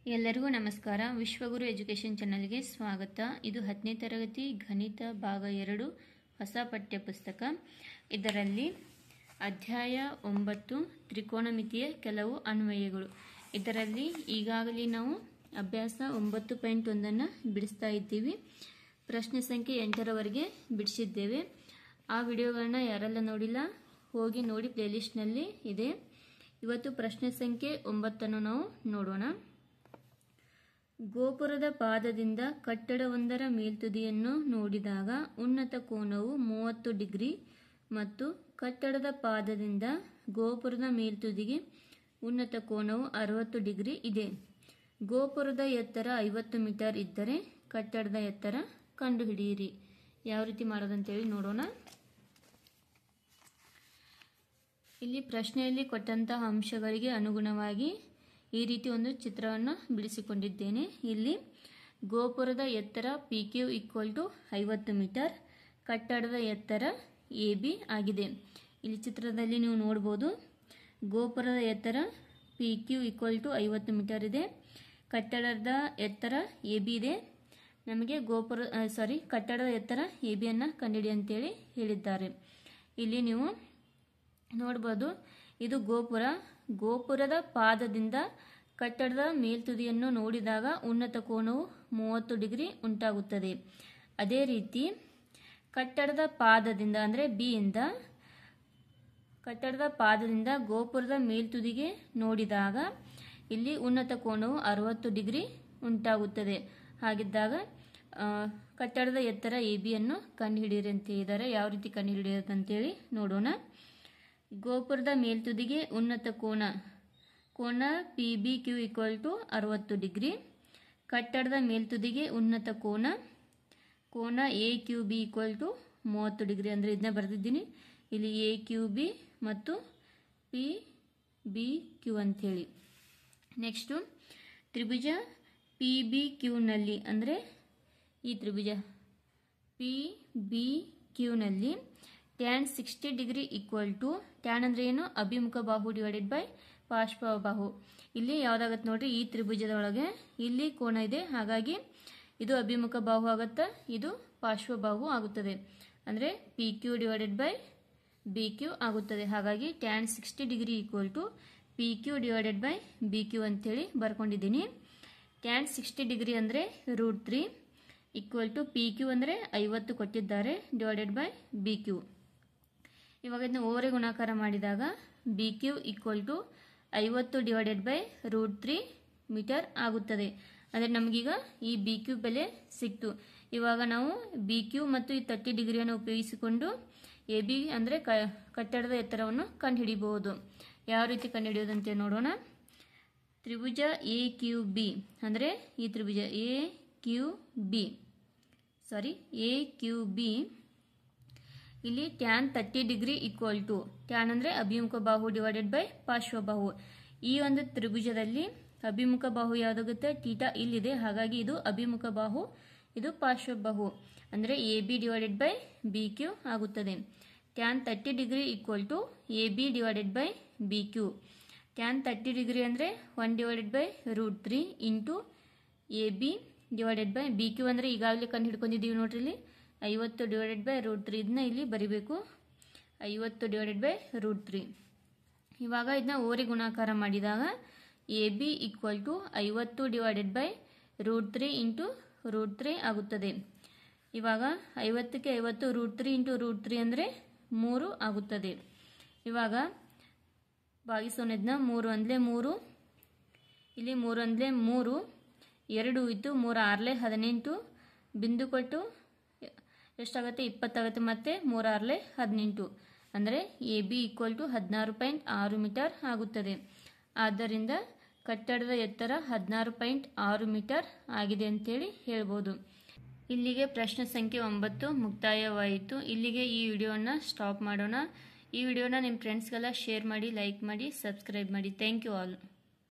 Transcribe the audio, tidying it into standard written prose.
ಎಲ್ಲರಿಗೂ ನಮಸ್ಕಾರ. ವಿಶ್ವಗುರು ಎಜುಕೇಷನ್ ಚಾನಲ್ಗೆ ಸ್ವಾಗತ. ಇದು 10ನೇ ತರಗತಿ ಗಣಿತ ಭಾಗ 2 ಹೊಸ ಪಠ್ಯಪುಸ್ತಕ. ಇದರಲ್ಲಿ ಅಧ್ಯಾಯ 9 ತ್ರಿಕೋನಮಿತಿಯ ಕೆಲವು ಅನ್ವಯಗಳು. ಇದರಲ್ಲಿ ಈಗಾಗಲೇ ನಾವು ಅಭ್ಯಾಸ 9.1 ಬಿಡಿಸ್ತಾ ಇದ್ದೀವಿ. ಪ್ರಶ್ನೆ ಸಂಖ್ಯೆ 8ರವರೆಗೆ ಬಿಡಿಸಿದ್ದೇವೆ. ಆ ವಿಡಿಯೋಗಳನ್ನ ಯಾರೆಲ್ಲ ನೋಡಿಲ್ಲ ಹೋಗಿ ನೋಡಿ, ಪ್ಲೇಲಿಸ್ಟ್ನಲ್ಲಿ ಇದೆ. ಇವತ್ತು ಪ್ರಶ್ನೆ ಸಂಖ್ಯೆ 9 ನಾವು ನೋಡೋಣ. ಗೋಪುರದ ಪಾದದಿಂದ ಕಟ್ಟಡವೊಂದರ ಮೇಲ್ತುದಿಯನ್ನು ನೋಡಿದಾಗ ಉನ್ನತ ಕೋನವು 30 ಡಿಗ್ರಿ ಮತ್ತು ಕಟ್ಟಡದ ಪಾದದಿಂದ ಗೋಪುರದ ಮೇಲ್ತುದಿಗೆ ಉನ್ನತ ಕೋನವು 60 ಡಿಗ್ರಿ ಇದೆ. ಗೋಪುರದ ಎತ್ತರ 50 ಮೀಟರ್ ಇದ್ದರೆ ಕಟ್ಟಡದ ಎತ್ತರ ಕಂಡುಹಿಡಿಯಿರಿ. ಯಾವ ರೀತಿ ಮಾಡೋದಂತೇಳಿ ನೋಡೋಣ. ಇಲ್ಲಿ ಪ್ರಶ್ನೆಯಲ್ಲಿ ಕೊಟ್ಟಂತಹ ಅಂಶಗಳಿಗೆ ಅನುಗುಣವಾಗಿ ಈ ರೀತಿ ಒಂದು ಚಿತ್ರವನ್ನು ಬಿಡಿಸಿಕೊಂಡಿದ್ದೇನೆ. ಇಲ್ಲಿ ಗೋಪುರದ ಎತ್ತರ PQ = 50 ಮೀಟರ್, ಕಟ್ಟಡದ ಎತ್ತರ AB ಆಗಿದೆ. ಇಲ್ಲಿ ಚಿತ್ರದಲ್ಲಿ ನೀವು ನೋಡಬಹುದು, ಗೋಪುರದ ಎತ್ತರ PQ = 50 ಮೀಟರ್ ಇದೆ, ಕಟ್ಟಡದ ಎತ್ತರ AB ಇದೆ. ನಮಗೆ ಕಟ್ಟಡದ ಎತ್ತರ AB ಅನ್ನು ಕಂಡುಹಿಡಿ ಅಂತೇಳಿ ಹೇಳಿದ್ದಾರೆ. ಇಲ್ಲಿ ನೀವು ನೋಡಬಹುದು, ಇದು ಗೋಪುರದ ಪಾದದಿಂದ ಕಟ್ಟಡದ ಮೇಲ್ತುದಿಯನ್ನು ನೋಡಿದಾಗ ಉನ್ನತ ಕೋನವು 30 ಡಿಗ್ರಿ ಉಂಟಾಗುತ್ತದೆ. ಅದೇ ರೀತಿ ಕಟ್ಟಡದ ಪಾದದಿಂದ ಅಂದರೆ B ಇಂದ ಕಟ್ಟಡದ ಪಾದದಿಂದ ಗೋಪುರದ ಮೇಲ್ತುದಿಗೆ ನೋಡಿದಾಗ ಇಲ್ಲಿ ಉನ್ನತ ಕೋನವು 60 ಡಿಗ್ರಿ ಉಂಟಾಗುತ್ತದೆ. ಹಾಗಿದ್ದಾಗ ಕಟ್ಟಡದ ಎತ್ತರ AB ಅನ್ನು ಕಂಡುಹಿಡಿಯಿರಿ ಅಂತ ಹೇಳಿದ್ದಾರೆ. ಯಾವ ರೀತಿ ಕಂಡುಹಿಡಿಯೋದಂತೇಳಿ ನೋಡೋಣ. ಗೋಪುರದ ಮೇಲ್ತುದಿಗೆ ಉನ್ನತ ಕೋನ PBQ = 60 ಡಿಗ್ರಿ. ಕಟ್ಟಡದ ಮೇಲ್ತುದಿಗೆ ಉನ್ನತ ಕೋನ AQB = 30 ಡಿಗ್ರಿ. ಅಂದರೆ ಇದನ್ನ ಬರೆದಿದ್ದೀನಿ. ಇಲ್ಲಿ AQB ಮತ್ತು PBQ ಅಂಥೇಳಿ. ನೆಕ್ಸ್ಟು ತ್ರಿಭುಜ PBQನಲ್ಲಿ ಅಂದರೆ ಈ ತ್ರಿಭುಜ PBQನಲ್ಲಿ ಟ್ಯಾನ್ 60 ಡಿಗ್ರಿ ಟ್ಯಾನ್ ಅಂದರೆ ಏನು? ಅಭಿಮುಖ ಬಾಹು / ಪಾರ್ಶ್ವ ಬಾಹು. ಇಲ್ಲಿ ಯಾವ್ದಾಗತ್ತೆ ನೋಡ್ರಿ, ಈ ತ್ರಿಭುಜದ ಒಳಗೆ ಇಲ್ಲಿ ಕೋನ ಇದೆ, ಹಾಗಾಗಿ ಇದು ಅಭಿಮುಖ ಬಾಹು ಆಗುತ್ತಾ, ಇದು ಪಾರ್ಶ್ವ ಬಾಹು ಆಗುತ್ತದೆ. ಅಂದರೆ PQ / BQ ಆಗುತ್ತದೆ. ಹಾಗಾಗಿ ಟ್ಯಾನ್ 60 ಡಿಗ್ರಿ PQ / BQ ಅಂತೇಳಿ ಬರ್ಕೊಂಡಿದ್ದೀನಿ. ಟ್ಯಾನ್ 60 ಡಿಗ್ರಿ ಅಂದರೆ √3 PQ ಅಂದರೆ 50 ಕೊಟ್ಟಿದ್ದಾರೆ / BQ. ಇವಾಗ ಇದನ್ನ ಓರೆ ಗುಣಾಕಾರ ಮಾಡಿದಾಗ BQ = 50 / √3 ಮೀಟರ್ ಆಗುತ್ತದೆ. ಅಂದರೆ ನಮಗೀಗ ಈ BQ ಬೆಲೆ ಸಿಕ್ತು. ಇವಾಗ ನಾವು BQ ಮತ್ತು ಈ 30 ಡಿಗ್ರಿಯನ್ನು ಉಪಯೋಗಿಸಿಕೊಂಡು AB ಅಂದರೆ ಕಟ್ಟಡದ ಎತ್ತರವನ್ನು ಕಂಡುಹಿಡಿಯಬಹುದು. ಯಾವ ರೀತಿ ಕಂಡುಹಿಡಿಯೋದಂತೆ ನೋಡೋಣ. ತ್ರಿಭುಜ AQB ಅಂದರೆ ಈ ತ್ರಿಭುಜ AQB ಇಲ್ಲಿ ಟ್ಯಾನ್ 30 ಡಿಗ್ರಿ ಟ್ಯಾನ್ ಅಂದರೆ ಅಭಿಮುಖ ಬಾಹು / ಪಾರ್ಶ್ವ ಬಾಹು. ಈ ಒಂದು ತ್ರಿಭುಜದಲ್ಲಿ ಅಭಿಮುಖ ಬಾಹು ಯಾವುದಾಗುತ್ತೆ? ಥೀಟಾ ಇಲ್ಲಿದೆ. ಹಾಗಾಗಿ ಇದು ಅಭಿಮುಖ ಬಾಹು, ಇದು ಪಾರ್ಶ್ವ ಬಾಹು. ಅಂದರೆ AB / BQ ಆಗುತ್ತದೆ. Tan 30 degree AB / BQ. Tan 30 degree ಅಂದರೆ 1 / √3 ಇಂಟು AB / BQ. ಅಂದರೆ ಈಗಾಗಲೇ ಕಂಡು ಹಿಡ್ಕೊಂಡಿದ್ದೀವಿ ನೋಡ್ರಿ, ಇಲ್ಲಿ 50 / √3 ಇದನ್ನ ಇಲ್ಲಿ ಬರಿಬೇಕು. 50 / √3. ಇವಾಗ ಇದನ್ನ ಓರೆ ಗುಣಾಕಾರ ಮಾಡಿದಾಗ AB = 50 / √3 ಇಂಟು √3 ಆಗುತ್ತದೆ. ಇವಾಗ 50ಕ್ಕೆ 50 √3 ಇಂಟು √3 ಅಂದರೆ 3 ಆಗುತ್ತದೆ. ಇವಾಗ ಭಾಗಿಸೋಣ ಇದನ್ನ. 3 × 3, ಇಲ್ಲಿ 3 × 3, 2 ಇತ್ತು, 3 × 6 = 18, ಬಿಂದು ಕೊಟ್ಟು ಎಷ್ಟಾಗುತ್ತೆ? 20 ಆಗುತ್ತೆ. ಮತ್ತೆ 3 × 6 = 18. ಅಂದರೆ AB = 16.6 ಮೀಟರ್ ಆಗುತ್ತದೆ. ಆದ್ದರಿಂದ ಕಟ್ಟಡದ ಎತ್ತರ 16.6 ಮೀಟರ್ ಆಗಿದೆ ಅಂತೇಳಿ ಹೇಳ್ಬೋದು. ಇಲ್ಲಿಗೆ ಪ್ರಶ್ನೆ ಸಂಖ್ಯೆ 9 ಮುಕ್ತಾಯವಾಯಿತು. ಇಲ್ಲಿಗೆ ಈ ವಿಡಿಯೋನ ಸ್ಟಾಪ್ ಮಾಡೋಣ. ಈ ವಿಡಿಯೋನ ನಿಮ್ಮ ಫ್ರೆಂಡ್ಸ್ಗೆಲ್ಲ ಶೇರ್ ಮಾಡಿ, ಲೈಕ್ ಮಾಡಿ, ಸಬ್ಸ್ಕ್ರೈಬ್ ಮಾಡಿ. Thank you all.